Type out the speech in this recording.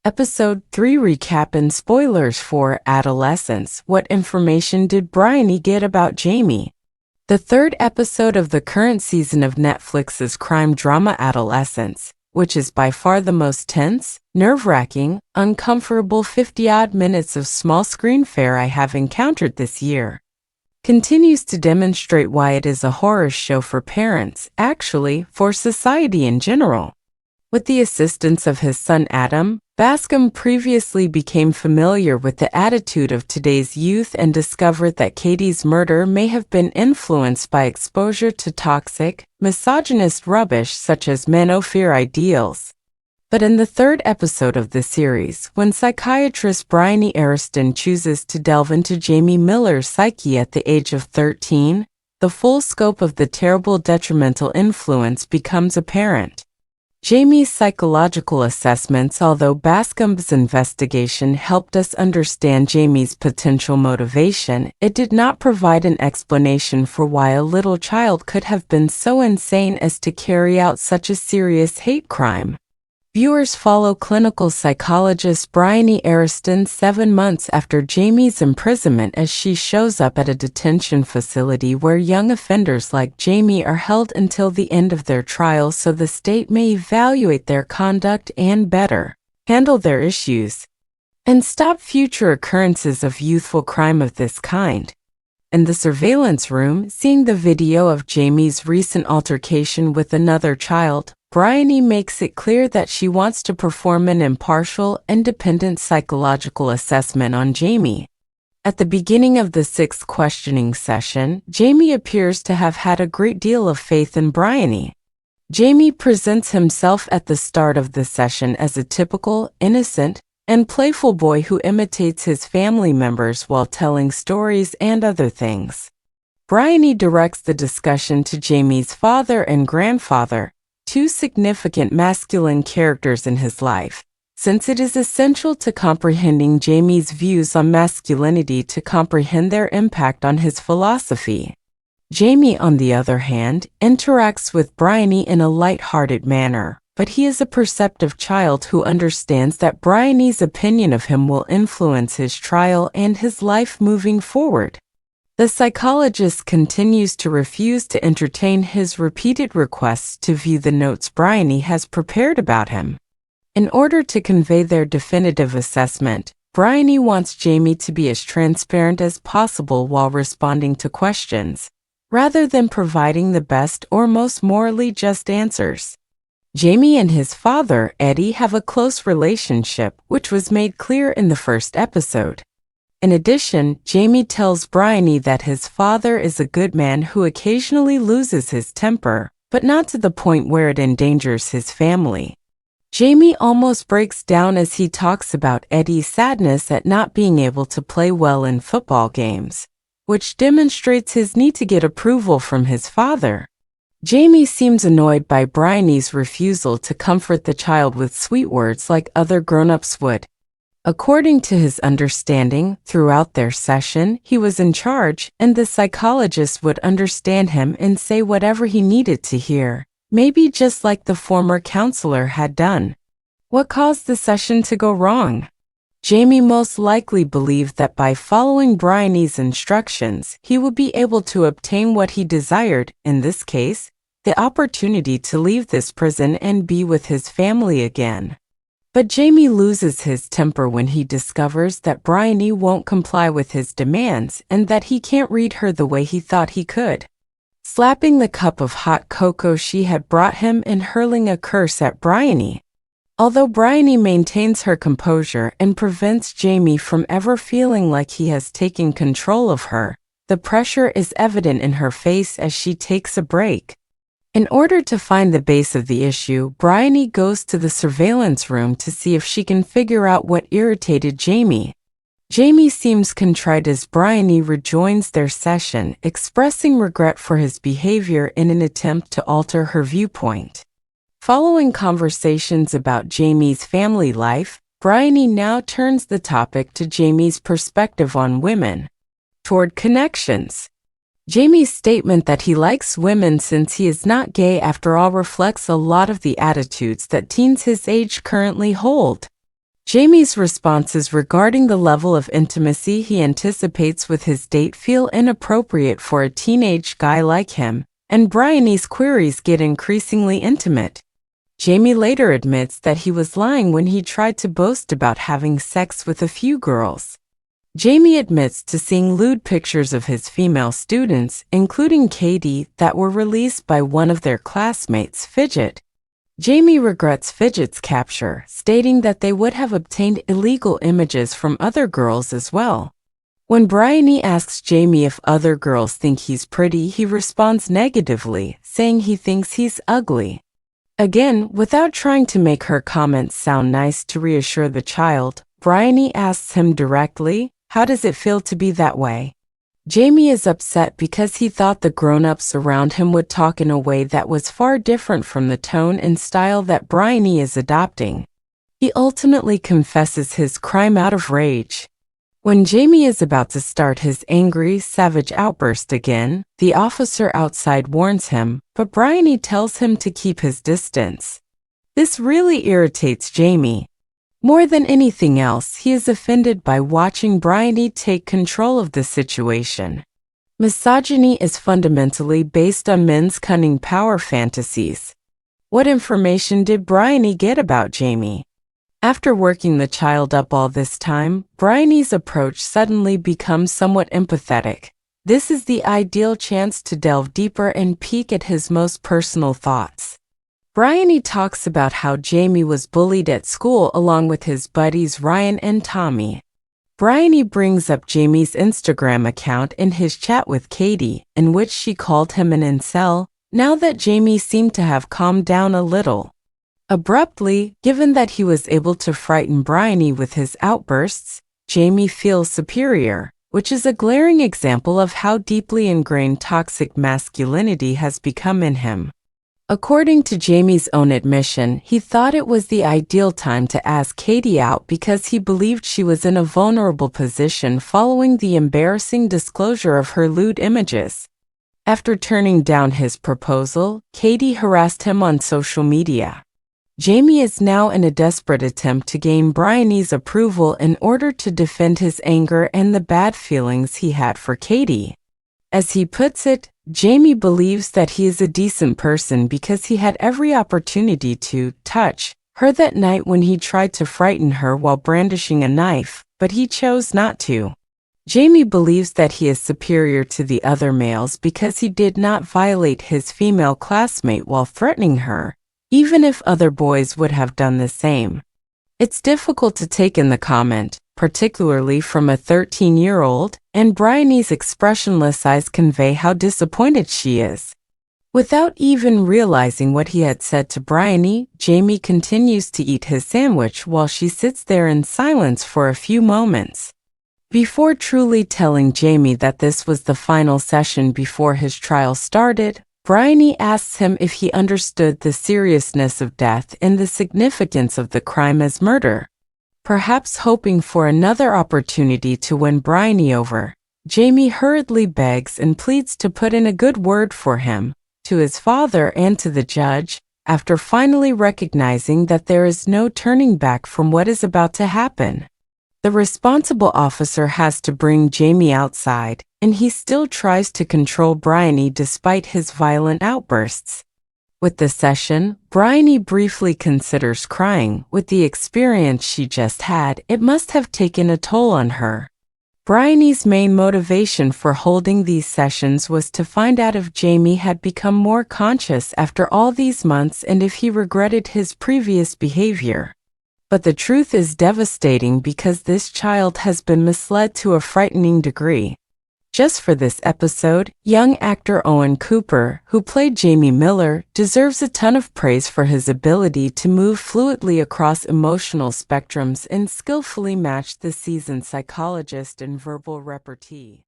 Episode 3 recap and spoilers for Adolescence. What information did Bryony get about Jamie? The third episode of the current season of Netflix's crime drama Adolescence, which is by far the most tense, nerve-wracking, uncomfortable 50-odd minutes of small-screen fare I have encountered this year, continues to demonstrate why it is a horror show for parents, actually, for society in general. With the assistance of his son Adam, Bascom previously became familiar with the attitude of today's youth and discovered that Katie's murder may have been influenced by exposure to toxic, misogynist rubbish such as men-o-fear ideals. But in the third episode of the series, when psychiatrist Bryony Ariston chooses to delve into Jamie Miller's psyche at the age of 13, the full scope of the terrible detrimental influence becomes apparent. Jamie's psychological assessments. Although Bascom's investigation helped us understand Jamie's potential motivation, it did not provide an explanation for why a little child could have been so insane as to carry out such a serious hate crime. Viewers follow clinical psychologist Bryony Ariston 7 months after Jamie's imprisonment as she shows up at a detention facility where young offenders like Jamie are held until the end of their trial so the state may evaluate their conduct and better handle their issues and stop future occurrences of youthful crime of this kind. In the surveillance room, seeing the video of Jamie's recent altercation with another child, Bryony makes it clear that she wants to perform an impartial, independent psychological assessment on Jamie. At the beginning of the 6th questioning session, Jamie appears to have had a great deal of faith in Bryony. Jamie presents himself at the start of the session as a typical, innocent, and playful boy who imitates his family members while telling stories and other things. Bryony directs the discussion to Jamie's father and grandfather, 2 significant masculine characters in his life, since it is essential to comprehending Jamie's views on masculinity to comprehend their impact on his philosophy. Jamie, on the other hand, interacts with Bryony in a light-hearted manner, but he is a perceptive child who understands that Bryony's opinion of him will influence his trial and his life moving forward. The psychologist continues to refuse to entertain his repeated requests to view the notes Bryony has prepared about him. In order to convey their definitive assessment, Bryony wants Jamie to be as transparent as possible while responding to questions, rather than providing the best or most morally just answers. Jamie and his father, Eddie, have a close relationship, which was made clear in the first episode. In addition, Jamie tells Bryony that his father is a good man who occasionally loses his temper, but not to the point where it endangers his family. Jamie almost breaks down as he talks about Eddie's sadness at not being able to play well in football games, which demonstrates his need to get approval from his father. Jamie seems annoyed by Bryony's refusal to comfort the child with sweet words like other grown-ups would. According to his understanding, throughout their session, he was in charge, and the psychologist would understand him and say whatever he needed to hear, maybe just like the former counselor had done. What caused the session to go wrong? Jamie most likely believed that by following Bryony's instructions, he would be able to obtain what he desired, in this case, the opportunity to leave this prison and be with his family again. But Jamie loses his temper when he discovers that Bryony won't comply with his demands and that he can't read her the way he thought he could, slapping the cup of hot cocoa she had brought him and hurling a curse at Bryony. Although Bryony maintains her composure and prevents Jamie from ever feeling like he has taken control of her, the pressure is evident in her face as she takes a break. In order to find the base of the issue, Bryony goes to the surveillance room to see if she can figure out what irritated Jamie. Jamie seems contrite as Bryony rejoins their session, expressing regret for his behavior in an attempt to alter her viewpoint. Following conversations about Jamie's family life, Bryony now turns the topic to Jamie's perspective on women. Toward connections. Jamie's statement that he likes women since he is not gay after all reflects a lot of the attitudes that teens his age currently hold. Jamie's responses regarding the level of intimacy he anticipates with his date feel inappropriate for a teenage guy like him, and Bryony's queries get increasingly intimate. Jamie later admits that he was lying when he tried to boast about having sex with a few girls. Jamie admits to seeing lewd pictures of his female students, including Katie, that were released by one of their classmates, Fidget. Jamie regrets Fidget's capture, stating that they would have obtained illegal images from other girls as well. When Bryony asks Jamie if other girls think he's pretty, he responds negatively, saying he thinks he's ugly. Again, without trying to make her comments sound nice to reassure the child, Bryony asks him directly, "How does it feel to be that way?" Jamie is upset because he thought the grown-ups around him would talk in a way that was far different from the tone and style that Bryony is adopting. He ultimately confesses his crime out of rage. When Jamie is about to start his angry, savage outburst again, the officer outside warns him, but Bryony tells him to keep his distance. This really irritates Jamie. More than anything else, he is offended by watching Bryony take control of the situation. Misogyny is fundamentally based on men's cunning power fantasies. What information did Bryony get about Jamie? After working the child up all this time, Bryony's approach suddenly becomes somewhat empathetic. This is the ideal chance to delve deeper and peek at his most personal thoughts. Bryony talks about how Jamie was bullied at school along with his buddies Ryan and Tommy. Bryony brings up Jamie's Instagram account in his chat with Katie, in which she called him an incel, now that Jamie seemed to have calmed down a little. Abruptly, given that he was able to frighten Bryony with his outbursts, Jamie feels superior, which is a glaring example of how deeply ingrained toxic masculinity has become in him. According to Jamie's own admission, he thought it was the ideal time to ask Katie out because he believed she was in a vulnerable position following the embarrassing disclosure of her lewd images. After turning down his proposal, Katie harassed him on social media. Jamie is now in a desperate attempt to gain Bryony's approval in order to defend his anger and the bad feelings he had for Katie. As he puts it, Jamie believes that he is a decent person because he had every opportunity to touch her that night when he tried to frighten her while brandishing a knife, but he chose not to. Jamie believes that he is superior to the other males because he did not violate his female classmate while threatening her, even if other boys would have done the same. It's difficult to take in the comment, particularly from a 13-year-old, and Bryony's expressionless eyes convey how disappointed she is. Without even realizing what he had said to Bryony, Jamie continues to eat his sandwich while she sits there in silence for a few moments. Before truly telling Jamie that this was the final session before his trial started, Bryony asks him if he understood the seriousness of death and the significance of the crime as murder. Perhaps hoping for another opportunity to win Bryony over, Jamie hurriedly begs and pleads to put in a good word for him, to his father and to the judge, after finally recognizing that there is no turning back from what is about to happen. The responsible officer has to bring Jamie outside, and he still tries to control Bryony despite his violent outbursts. With the session, Bryony briefly considers crying. With the experience she just had, it must have taken a toll on her. Bryony's main motivation for holding these sessions was to find out if Jamie had become more conscious after all these months and if he regretted his previous behavior. But the truth is devastating because this child has been misled to a frightening degree. Just for this episode, young actor Owen Cooper, who played Jamie Miller, deserves a ton of praise for his ability to move fluidly across emotional spectrums and skillfully match the seasoned psychologist and verbal repartee.